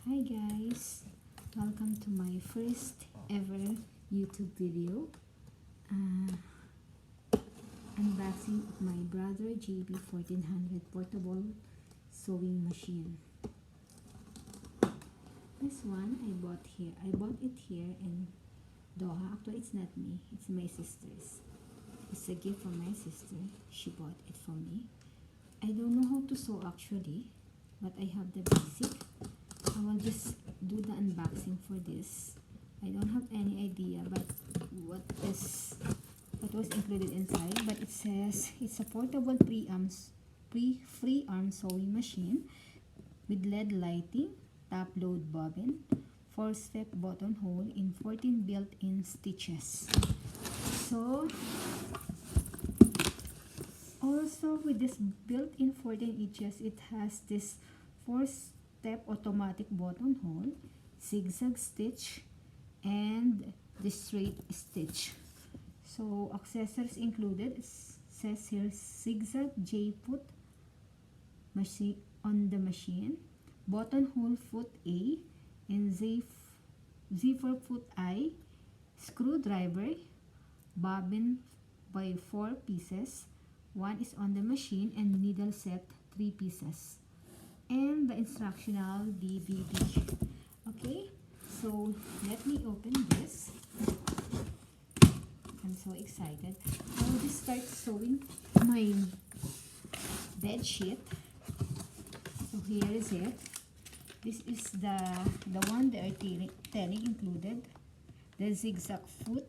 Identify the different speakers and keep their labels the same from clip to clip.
Speaker 1: Hi guys, welcome to my first ever YouTube video unboxing of my brother JB 1400 portable sewing machine. This one I bought it here in Doha. Actually it's not me, it's my sister's. It's a gift from my sister. She bought it for me. I don't know how to sew actually, but I have the basic. I will just do the unboxing for this. I don't have any idea but what was included inside, but it says it's a portable free arm sewing machine with LED lighting, top load bobbin, 4-step buttonhole in 14 built-in stitches. So also with this built-in 14 inches, it has this 4-step automatic buttonhole, zigzag stitch, and the straight stitch. So accessories included, it says here zigzag J-put machine on the machine, buttonhole foot A, and zipper foot I, screwdriver, bobbin by 4 pieces, 1 is on the machine, and needle set 3 pieces, and the instructional DVD. Okay, so let me open this. I'm so excited. I will just start sewing my bed sheet. So here is it. This is the one they are telling included, the zigzag foot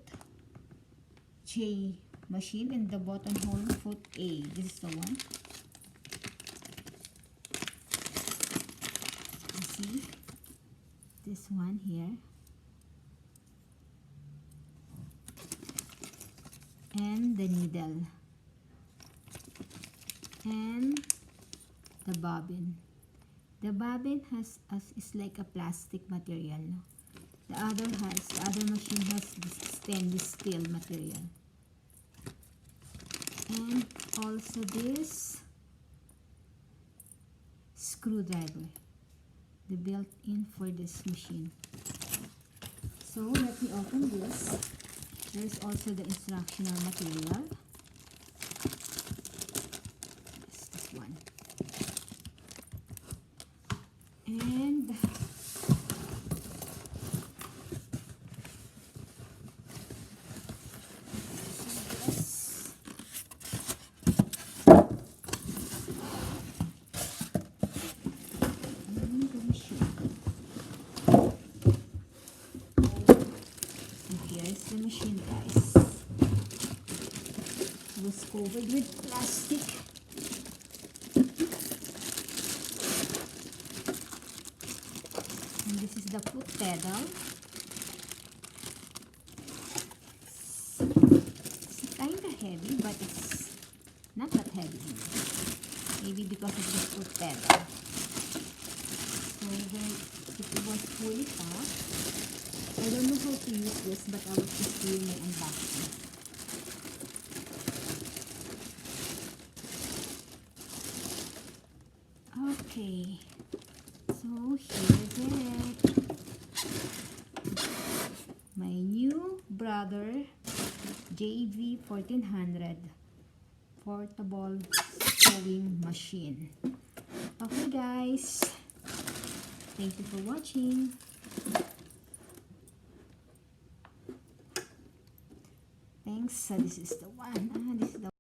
Speaker 1: J machine and the buttonhole foot A. This is the one. You see this one here, and the needle and the bobbin. The bobbin is like a plastic material. The other machine has this stainless steel material. And also this screwdriver, the built-in for this machine. So let me open this. There is also the instructional material. This one. And the machine, guys, was covered with plastic. And this is the foot pedal. It's kind of heavy, but it's not that heavy. Maybe because of the foot pedal. So it was fully packed. I don't know how to use this, but I will just do my unboxing. Okay, so here's it. My new brother JB 1400 portable sewing machine. Okay guys, thank you for watching. Thanks. So this is the one. This is the